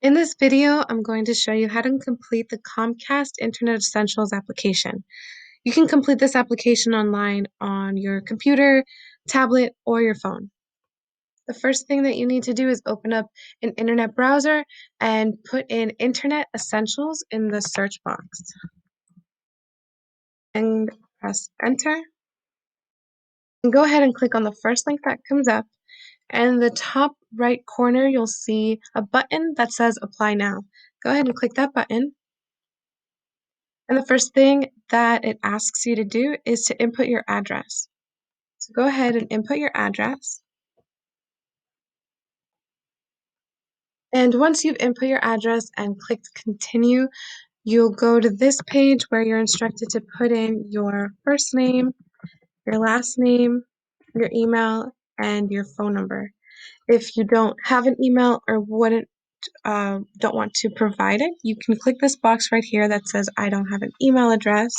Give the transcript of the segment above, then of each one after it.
In this video, I'm going to show you how to complete the Comcast Internet Essentials application. You can complete this application online on your computer, tablet, or your phone. The first thing that you need to do is open up an internet browser and put in Internet Essentials in the search box and press enter. And go ahead and click on the first link that comes up. And in the top right corner, you'll see a button that says Apply Now. Go ahead and click that button. And the first thing that it asks you to do is to input your address. So go ahead and input your address. And once you've input your address and clicked continue, you'll go to this page where you're instructed to put in your first name, your last name, your email, and your phone number. If you don't have an email or don't want to provide it, you can click this box right here that says I don't have an email address.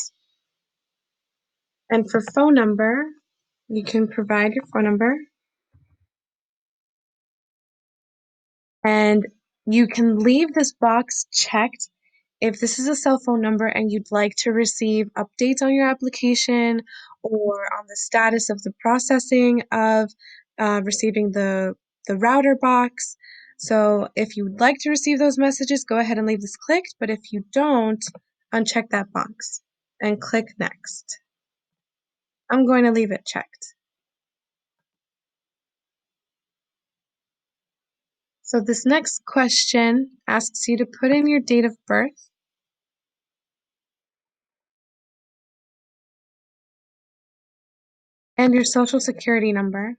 And for phone number, you can provide your phone number. And you can leave this box checked if this is a cell phone number and you'd like to receive updates on your application or on the status of the processing of receiving the router box. So if you would like to receive those messages, go ahead and leave this clicked. But if you don't, uncheck that box and click next. I'm going to leave it checked. So this next question asks you to put in your date of birth, and your social security number,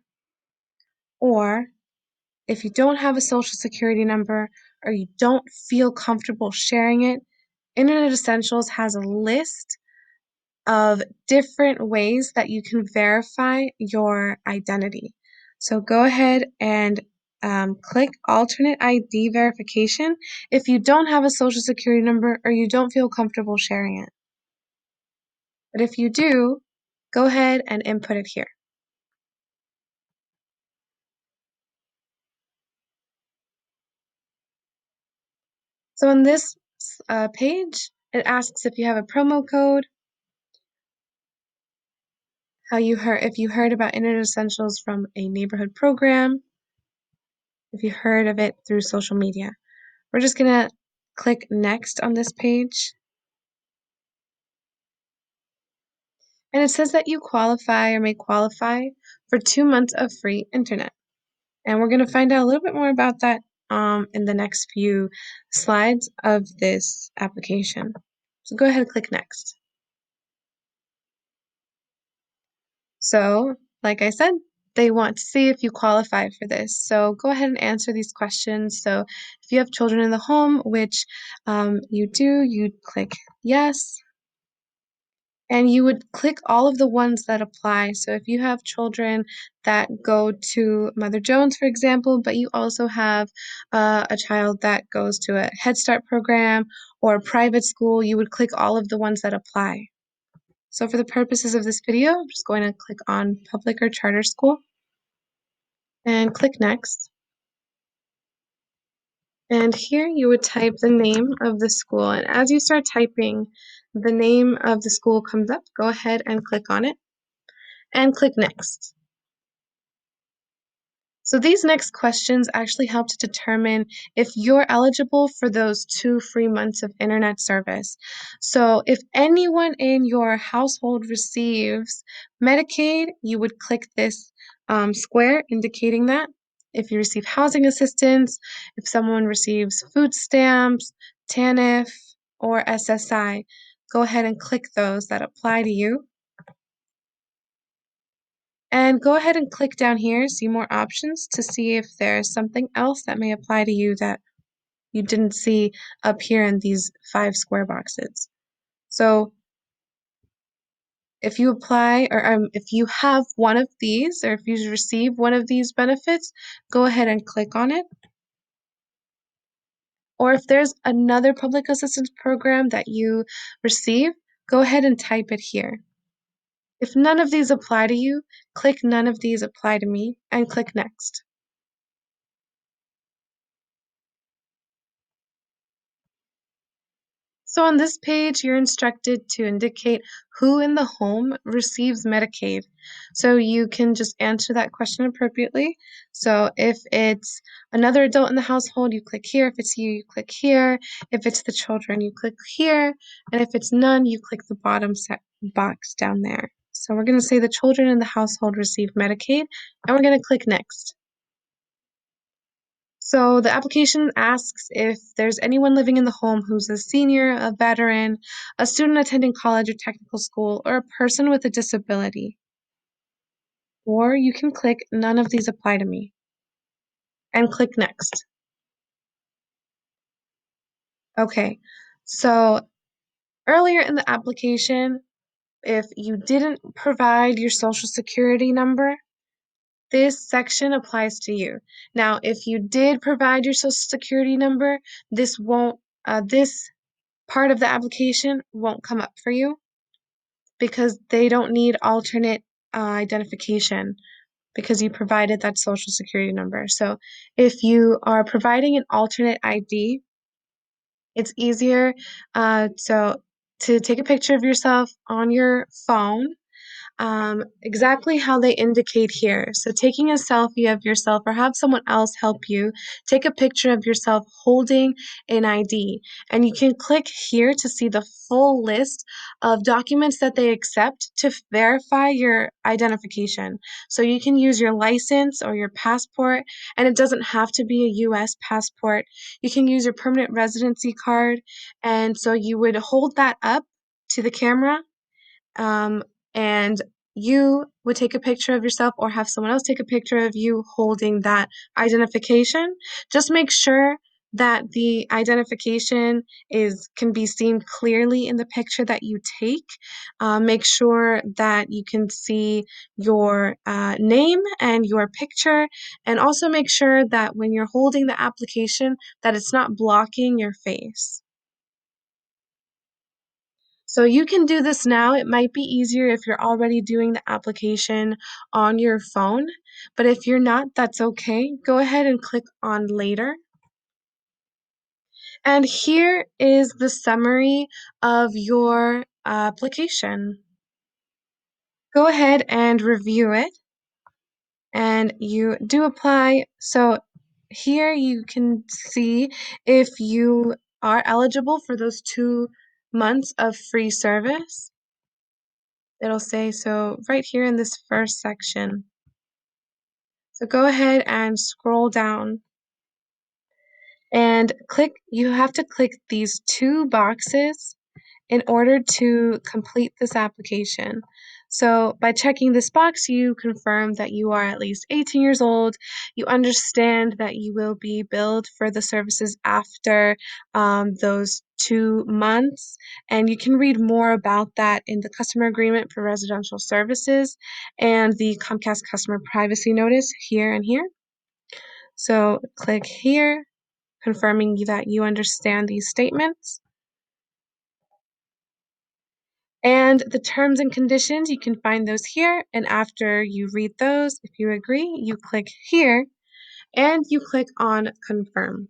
or if you don't have a social security number or you don't feel comfortable sharing it, Internet Essentials has a list of different ways that you can verify your identity. So go ahead and click alternate ID verification if you don't have a social security number or you don't feel comfortable sharing it. But if you do, go ahead and input it here. So on this page, it asks if you have a promo code, if you heard about Internet Essentials from a neighborhood program, if you heard of it through social media. We're just gonna click next on this page. And it says that you qualify or may qualify for 2 months of free internet. And we're gonna find out a little bit more about that in the next few slides of this application. So go ahead and click next. So, like I said, they want to see if you qualify for this. So go ahead and answer these questions. So if you have children in the home, which you do, you'd click yes. And you would click all of the ones that apply. So if you have children that go to Mother Jones, for example, but you also have a child that goes to a Head Start program or a private school, you would click all of the ones that apply. So for the purposes of this video, I'm just going to click on public or charter school and click next. And here you would type the name of the school. And as you start typing, the name of the school comes up. Go ahead and click on it and click next. So these next questions actually help to determine if you're eligible for those 2 free months of internet service. So if anyone in your household receives Medicaid, you would click this square indicating that. If you receive housing assistance, if someone receives food stamps, TANF, or SSI, go ahead and click those that apply to you. And go ahead and click down here, see more options to see if there's something else that may apply to you that you didn't see up here in these 5 square boxes. So if you apply or if you have one of these or if you receive one of these benefits, go ahead and click on it. Or if there's another public assistance program that you receive, go ahead and type it here. If none of these apply to you, click none of these apply to me and click next. So on this page, you're instructed to indicate who in the home receives Medicaid. So you can just answer that question appropriately. So if it's another adult in the household, you click here. If it's you, you click here. If it's the children, you click here. And if it's none, you click the bottom box down there. So we're going to say the children in the household receive Medicaid, and we're going to click next. So the application asks if there's anyone living in the home who's a senior, a veteran, a student attending college or technical school, or a person with a disability. Or you can click none of these apply to me and click next. Okay, so earlier in the application, if you didn't provide your social security number, this section applies to you. Now, if you did provide your social security number, this part of the application won't come up for you because they don't need alternate identification because you provided that social security number. So if you are providing an alternate ID, it's easier to take a picture of yourself on your phone, exactly how they indicate here. So taking a selfie of yourself or have someone else help you take a picture of yourself holding an ID. And you can click here to see the full list of documents that they accept to verify your identification. So you can use your license or your passport, and it doesn't have to be a US passport. You can use your permanent residency card. And so you would hold that up to the camera, um, and you would take a picture of yourself or have someone else take a picture of you holding that identification. Just make sure that the identification can be seen clearly in the picture that you take. Make sure that you can see your name and your picture, and also make sure that when you're holding the application that it's not blocking your face. So you can do this now. It might be easier if you're already doing the application on your phone, but if you're not, that's okay. Go ahead and click on later. And here is the summary of your application. Go ahead and review it, and you do apply. So here you can see if you are eligible for those 2 months of free service. It'll say so right here in this first section. So go ahead and scroll down and you have to click these 2 boxes in order to complete this application. So by checking this box, you confirm that you are at least 18 years old. You understand that you will be billed for the services after those 2 months. And you can read more about that in the customer agreement for residential services and the Comcast customer privacy notice here and here. So click here, confirming that you understand these statements. And the terms and conditions, you can find those here. And after you read those, if you agree, you click here and you click on confirm.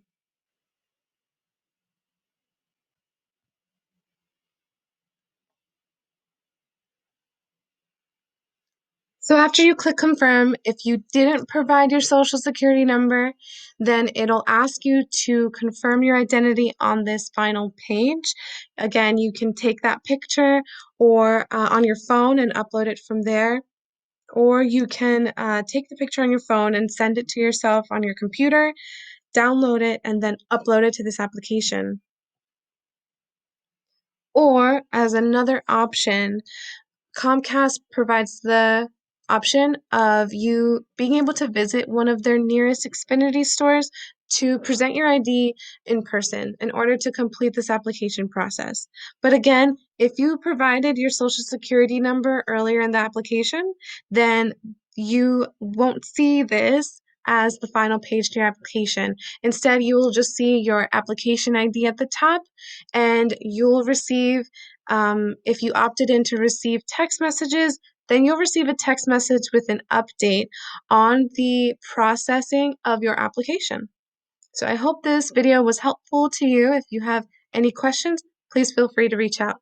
So after you click confirm, if you didn't provide your social security number, then it'll ask you to confirm your identity on this final page. Again, you can take that picture or on your phone and upload it from there. Or you can take the picture on your phone and send it to yourself on your computer, download it, and then upload it to this application. Or as another option, Comcast provides the option of you being able to visit one of their nearest Xfinity stores to present your ID in person in order to complete this application process. But again, if you provided your social security number earlier in the application, then you won't see this as the final page to your application. Instead, you will just see your application ID at the top, and you'll receive if you opted in to receive text messages, then you'll receive a text message with an update on the processing of your application. So I hope this video was helpful to you. If you have any questions, Please feel free to reach out.